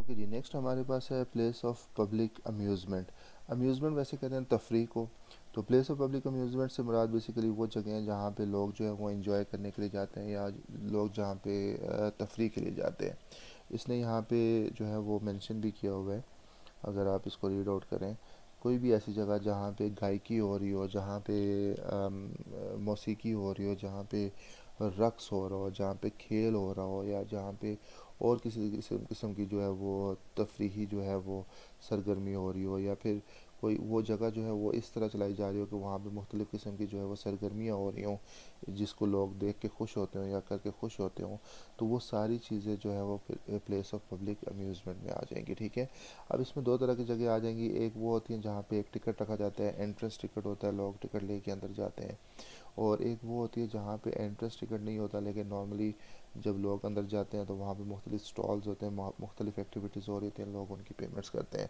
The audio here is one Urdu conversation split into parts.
اوکے جی، نیکسٹ ہمارے پاس ہے place of public amusement. Amusement ویسے کہتے ہیں تفریح کو. تو پلیس آف پبلک امیوزمنٹ سے مراد بیسیکلی وہ جگہیں ہیں جہاں پہ لوگ جو ہے وہ انجوائے کرنے کے لیے جاتے ہیں، یا لوگ جہاں پہ تفریح کے لیے جاتے ہیں. اس نے یہاں پہ جو ہے وہ مینشن بھی کیا ہوا ہے. اگر آپ اس کو ریڈ آؤٹ کریں، کوئی بھی ایسی جگہ جہاں پہ گائیکی ہو رہی ہو، جہاں پہ موسیقی ہو رہی ہو، جہاں پہ رقص ہو رہا ہو، جہاں پہ کھیل ہو رہا ہو، یا جہاں پہ اور کسی قسم کی جو ہے وہ تفریحی جو ہے وہ سرگرمی ہو رہی ہو، یا پھر کوئی وہ جگہ جو ہے وہ اس طرح چلائی جا رہی ہو کہ وہاں پہ مختلف قسم کی جو ہے وہ سرگرمیاں ہو رہی ہوں، جس کو لوگ دیکھ کے خوش ہوتے ہوں یا کر کے خوش ہوتے ہوں، تو وہ ساری چیزیں جو ہے وہ پلیس آف پبلک امیوزمنٹ میں آ جائیں گی. ٹھیک ہے. اب اس میں دو طرح کی جگہ آ جائیں گی. ایک وہ ہوتی ہیں جہاں پہ ایک ٹکٹ رکھا جاتا ہے، انٹرنس ٹکٹ ہوتا ہے، لوگ ٹکٹ لے کے اندر جاتے ہیں. اور ایک وہ ہوتی ہے جہاں پہ انٹرنس ٹکٹ نہیں ہوتا، لیکن نارملی جب لوگ اندر جاتے ہیں تو وہاں پہ مختلف سٹالز ہوتے ہیں، مختلف ایکٹیویٹیز ہو رہی ہوتی ہیں، لوگ ان کی پیمنٹس کرتے ہیں.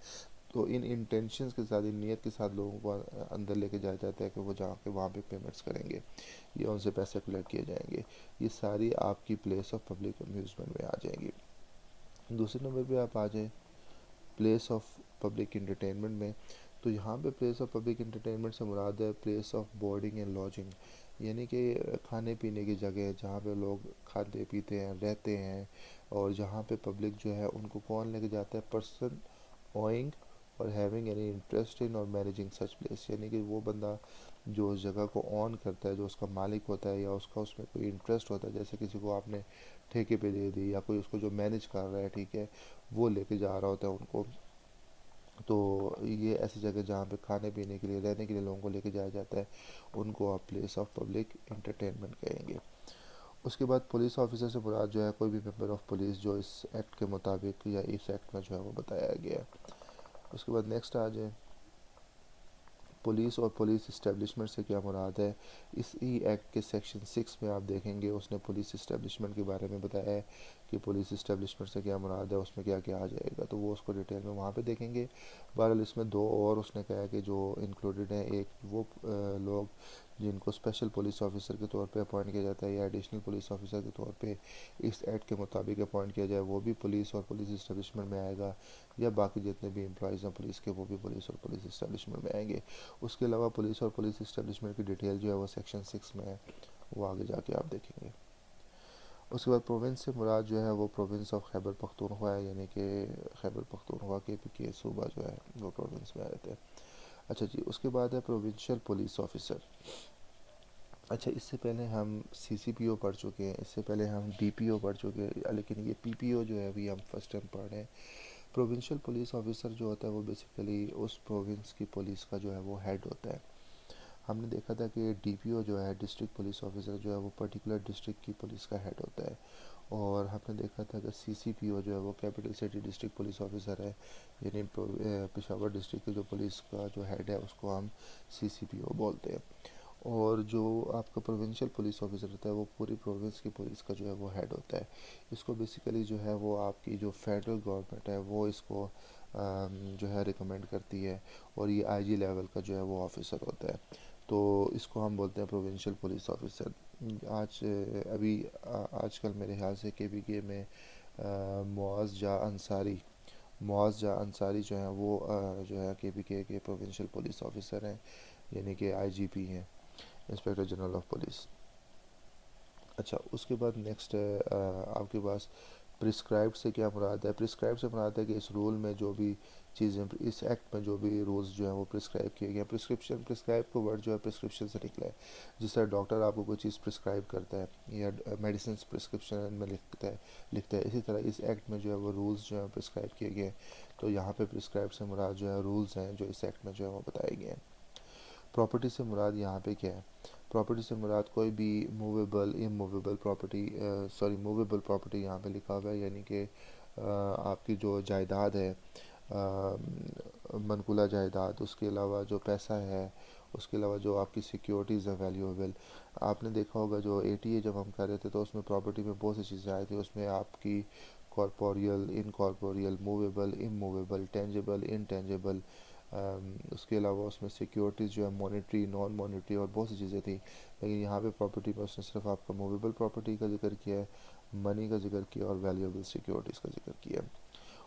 تو ان انٹینشنس کے ساتھ، ان نیت کے ساتھ لوگوں کو اندر لے کے جایا جاتا ہے کہ وہ جا کے وہاں پہ پیمنٹس کریں گے یا ان سے پیسے کلیکٹ کیے جائیں گے. یہ ساری آپ کی پلیس آف پبلک امیوزمنٹ میں آ جائیں گی. دوسرے نمبر پہ آپ آ جائیں پلیس آف پبلک انٹرٹینمنٹ میں. تو یہاں پہ پلیس آف پبلک انٹرٹینمنٹ سے مراد ہے place of boarding and lodging, یعنی کہ کھانے پینے کی جگہ جہاں پہ لوگ کھاتے پیتے ہیں، رہتے ہیں، اور جہاں پہ پبلک جو ہے ان کو کون لے کے جاتا ہے؟ پرسن اوئنگ اور ہیونگ اینی انٹرسٹ ان اور مینیجنگ سچ پلیس، یعنی کہ وہ بندہ جو اس جگہ کو آن کرتا ہے، جو اس کا مالک ہوتا ہے، یا اس کا اس میں کوئی انٹرسٹ ہوتا ہے، جیسے کسی کو آپ نے ٹھیکے پہ دے دی، یا کوئی اس کو جو مینیج کر رہا ہے، ٹھیک ہے، وہ لے کے جا رہا ہوتا ہے ان کو. تو یہ ایسی جگہ جہاں پہ کھانے پینے کے لیے، رہنے کے لیے لوگوں کو لے کے جایا جاتا ہے، ان کو آپ پلیس آف پبلک انٹرٹینمنٹ کہیں گے. اس کے بعد پولیس آفیسر سے مراد جو ہے کوئی بھی ممبر آف پولیس جو اس ایکٹ کے مطابق یا اس ایکٹ میں جو ہے وہ بتایا گیا ہے. اس کے بعد نیکسٹ آ جائے پولیس اور پولیس اسٹیبلشمنٹ سے کیا مراد ہے. اس ای ایکٹ کے سیکشن 6 میں آپ دیکھیں گے اس نے پولیس اسٹیبلشمنٹ کے بارے میں بتایا ہے کہ پولیس اسٹیبلشمنٹ سے کیا مراد ہے، اس میں کیا کیا آ جائے گا. تو وہ اس کو ڈیٹیل میں وہاں پہ دیکھیں گے. بہرحال اس میں دو اور اس نے کہا ہے کہ جو انکلوڈڈ ہیں، ایک وہ لوگ جن کو اسپیشل پولیس آفیسر کے طور پہ اپوائنٹ کیا جاتا ہے یا ایڈیشنل پولیس آفیسر کے طور پہ اس ایکٹ کے مطابق اپوائنٹ کیا جائے، وہ بھی پولیس اور پولیس اسٹیبلشمنٹ میں آئے گا. یا باقی جتنے بھی امپلائیز ہیں پولیس کے، وہ بھی پولیس اور پولیس اسٹیبلشمنٹ میں آئیں گے. اس کے علاوہ پولیس اور پولیس اسٹیبلشمنٹ کی ڈیٹیل جو ہے وہ سیکشن 6 میں ہے، وہ آگے جا کے آپ دیکھیں گے. اس کے بعد پروونس سے مراد جو ہے وہ پروونس آف خیبر پختونخوا ہے، یعنی کہ خیبر پختونخوا کے صوبہ جو ہے وہ پروونس میں آتے ہیں. اچھا جی، اس کے بعد ہے پروونشل پولیس آفیسر. اچھا، اس سے پہلے ہم سی سی پی او پڑھ چکے ہیں، اس سے پہلے ہم ڈی پی او پڑھ چکے ہیں، لیکن یہ پی پی او جو ہے ابھی ہم فرسٹ ٹائم پڑھ رہے ہیں. پروونشل پولیس آفیسر جو ہوتا ہے وہ بیسیکلی اس پروونس کی پولیس کا جو ہے وہ ہیڈ ہوتا ہے. ہم نے دیکھا تھا کہ ڈی پی او جو ہے ڈسٹرکٹ پولیس آفیسر جو ہے وہ پرٹیکولر ڈسٹرکٹ کی پولیس کا ہیڈ ہوتا ہے. اور ہم نے دیکھا تھا کہ سی سی پی او جو ہے وہ capital city district police officer ہے، یعنی پشاور ڈسٹرکٹ کے جو پولیس کا جو ہیڈ ہے اس کو ہم سی سی پی او بولتے ہیں. اور جو آپ کا پروونشل پولیس آفیسر ہوتا ہے وہ پوری پروونس کی پولیس کا جو ہے وہ ہیڈ ہوتا ہے. اس کو بیسیکلی جو ہے وہ آپ کی جو فیڈرل گورنمنٹ ہے وہ اس کو جو ہے ریکمینڈ کرتی ہے، اور یہ آئی جی لیول کا جو ہے وہ آفیسر ہوتا ہے. تو اس کو ہم بولتے ہیں پروونشل پولیس آفیسر. آج کل میرے خیال سے کے بی کے میں معاذ جاں انصاری جو ہیں وہ جو ہے کے بی کے پروونشل پولیس آفیسر ہیں، یعنی کہ آئی جی پی ہیں، انسپیکٹر جنرل آف پولیس. اچھا، اس کے بعد نیکسٹ ہے آپ کے پاس پرسکرائبڈ سے کیا مراد ہے. پرسکرائبڈ سے مراد ہے کہ اس رول میں جو بھی چیزیں، اس ایکٹ میں جو بھی رولز جو ہیں وہ پرسکرائب کیے گئے ہیں. پرسکرائب کا ورڈ جو ہے پرسکرپشن سے نکلا ہے. جس طرح ڈاکٹر آپ کو کوئی چیز پرسکرائب کرتا ہے یا میڈیسنس پرسکرپشن میں لکھتا ہے، اسی طرح اس ایکٹ میں جو ہے وہ رولز جو ہیں پرسکرائب کیے گئے ہیں. تو یہاں پہ پرسکرائب سے مراد جو ہے رولز ہیں جو اس ایکٹ میں جو ہے وہ بتائے گئے ہیں. پراپرٹی سے مراد یہاں پہ کیا ہے. پراپرٹی سے مراد کوئی بھی movable immovable property, movable property یہاں پہ لکھا ہوا ہے، یعنی کہ آپ کی جو جائیداد ہے، منقولہ جائیداد، اس کے علاوہ جو پیسہ ہے، اس کے علاوہ جو آپ کی سیکیورٹیز ہیں ویلیویبل. آپ نے دیکھا ہوگا جو اے ٹی اے جب ہم کر رہے تھے تو اس میں پراپرٹی میں بہت سی چیزیں آئی تھیں. اس میں آپ کی کارپوریل، انکارپوریل، موویبل، اموویبل، ٹینجیبل، انٹینجیبل، اس کے علاوہ اس میں سیکیورٹیز جو ہے مانیٹری، نان مانیٹری، اور بہت سی چیزیں تھیں. لیکن یہاں پہ پراپرٹی میں اس نے صرف آپ کا موویبل پراپرٹی کا ذکر کیا ہے، منی کا ذکر کیا، اور ویلیویبل سیکیورٹیز کا ذکر کیا ہے.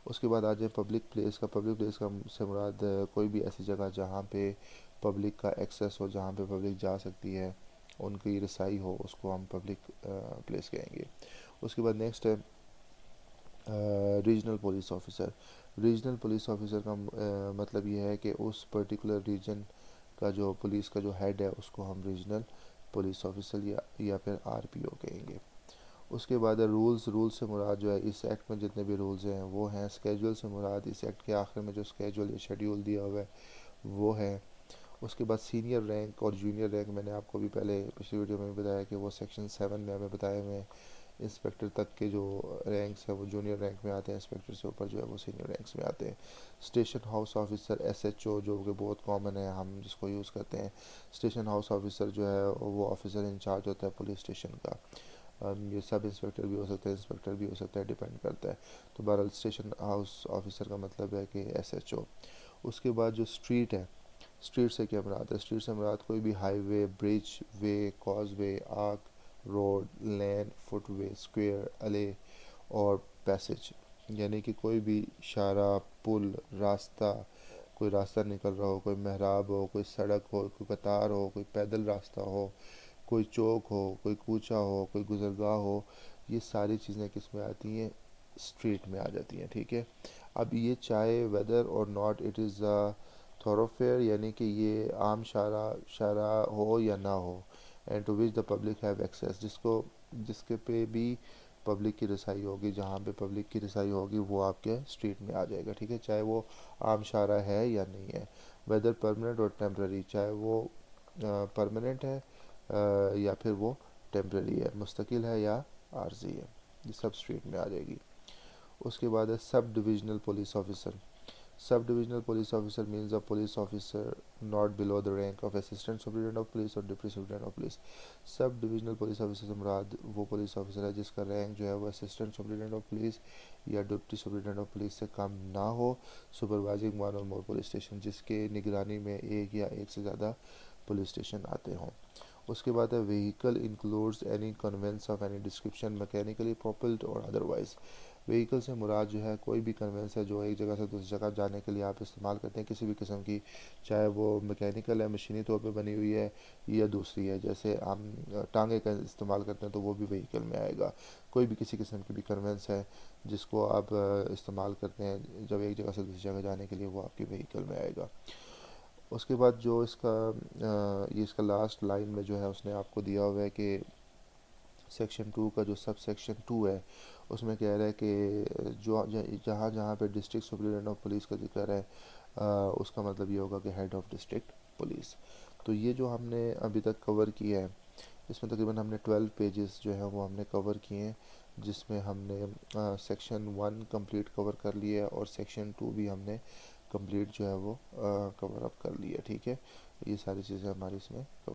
اس کے بعد آ جائے پبلک پلیس کا. پبلک پلیس کا سے مراد کوئی بھی ایسی جگہ جہاں پہ پبلک کا ایکسیس ہو, جہاں پہ پبلک جا سکتی ہے, ان کی رسائی ہو, اس کو ہم پبلک پلیس کہیں گے. اس کے بعد نیکسٹ ہے regional police officer. Regional police officer کا مطلب یہ ہے کہ اس پرٹیکولر ریجن کا جو پولیس کا جو ہیڈ ہے اس کو ہم ریجنل پولیس آفیسر یا پھر RPO کہیں گے. اس کے بعد رولز سے مراد جو ہے اس ایکٹ میں جتنے بھی رولز ہیں وہ ہیں. اسکیجول سے مراد اس ایکٹ کے آخر میں جو اسکیجول یا شیڈیول دیا ہوا ہے وہ ہے. اس کے بعد سینئر رینک اور جونیئر رینک, میں نے آپ کو بھی پہلے پچھلی ویڈیو میں بتایا کہ وہ سیکشن 7 میں ہمیں بتائے ہوئے ہیں. انسپیکٹر تک کے جو رینکس ہیں وہ جونیئر رینک میں آتے ہیں, انسپیکٹر سے اوپر جو ہے وہ سینئر رینکس میں آتے ہیں. اسٹیشن ہاؤس آفیسر SHO جو کہ بہت کامن ہے, ہم جس کو یوز کرتے ہیں. اسٹیشن ہاؤس آفیسر جو ہے وہ آفیسر انچارج ہوتا ہے پولیس اسٹیشن کا. یہ سب انسپیکٹر بھی ہو سکتا ہے, انسپیکٹر بھی ہو سکتا ہے, ڈیپینڈ کرتا ہے. تو بہرحال اسٹیشن ہاؤس آفیسر کا مطلب ہے کہ SHO. اس کے بعد جو اسٹریٹ ہے, اسٹریٹ سے کیا مراد ہے؟ اسٹریٹ سے مراد کوئی بھی ہائی وے, برج, وے, کاز وے, آرک, روڈ, لین, فٹ وے, اسکوئر, الے اور پیسج. یعنی کہ کوئی بھی شارع, پل, راستہ, کوئی راستہ نکل رہا ہو, کوئی محراب ہو, کوئی سڑک ہو, کوئی قطار ہو, کوئی پیدل راستہ ہو, کوئی چوک ہو, کوئی کوچہ ہو, کوئی گزرگاہ ہو, یہ ساری چیزیں کس میں آتی ہیں؟ اسٹریٹ میں آ جاتی ہیں. ٹھیک ہے. اب یہ چاہے ویدر اور ناٹ اٹ از تھوروفیئر, یعنی کہ یہ عام شارع ہو یا نہ ہو, and to which the public have access, جس کے پہ بھی پبلک کی رسائی ہوگی, جہاں پہ پبلک کی رسائی ہوگی وہ آپ کے اسٹریٹ میں آ جائے گا. ٹھیک ہے. چاہے وہ عام شارع ہے یا نہیں ہے, ویدر پرماننٹ اور ٹیمپرری, چاہے وہ پرماننٹ ہے یا پھر وہ ٹیمپرری ہے, مستقل ہے یا عارضی ہے, یہ سب اسٹریٹ میں آ جائے گی. اس کے بعد ہے sub divisional police officer. Sub divisional police officer means a police officer not below the rank of assistant superintendent of police اور deputy superintendent of police. Sub divisional police officer سے مراد وہ پولیس آفیسر ہے جس کا رینک جو ہے وہ اسسٹنٹ سپرنٹینڈنٹ آف پولیس یا ڈپٹی سپرنٹینڈنٹ آف پولیس سے کم نہ ہو. سپروائزنگ ون اور مور پولیس اسٹیشن, جس کے نگرانی میں ایک یا ایک سے زیادہ پولیس اسٹیشن آتے ہوں. اس کے بعد ہے vehicle includes any conveyance of any description mechanically propelled اور ادروائز. وہیکل سے مراد جو ہے کوئی بھی کنوینس ہے جو ایک جگہ سے دوسری جگہ جانے کے لیے آپ استعمال کرتے ہیں کسی بھی قسم کی, چاہے وہ میکینیکل ہے, مشینی طور پہ بنی ہوئی ہے, یا دوسری ہے, جیسے ہم ٹانگے کا استعمال کرتے ہیں تو وہ بھی وہیکل میں آئے گا. کوئی بھی کسی قسم کی بھی کنوینس ہے جس کو آپ استعمال کرتے ہیں جب ایک جگہ سے دوسری جگہ جانے کے لیے, وہ آپ کی وہیکل میں آئے گا. اس کے بعد جو اس کا لاسٹ لائن میں جو ہے اس نے آپ کو دیا ہوا ہے کہ سیکشن 2 کا جو سب سیکشن 2 ہے اس میں کہہ رہا ہے کہ جہاں پہ ڈسٹرکٹ سپرنٹینڈنٹ آف پولیس کا ذکر ہے اس کا مطلب یہ ہوگا کہ ہیڈ آف ڈسٹرکٹ پولیس. تو یہ جو ہم نے ابھی تک کور کیا ہے اس میں تقریباً ہم نے 12 پیجز جو ہیں وہ ہم نے کور کیے ہیں, جس میں ہم نے سیکشن 1 کمپلیٹ کور کر لیا ہے اور سیکشن 2 بھی ہم نے کمپلیٹ جو ہے وہ کور اپ کر لیا. ٹھیک ہے. یہ ساری چیزیں ہماری اس میں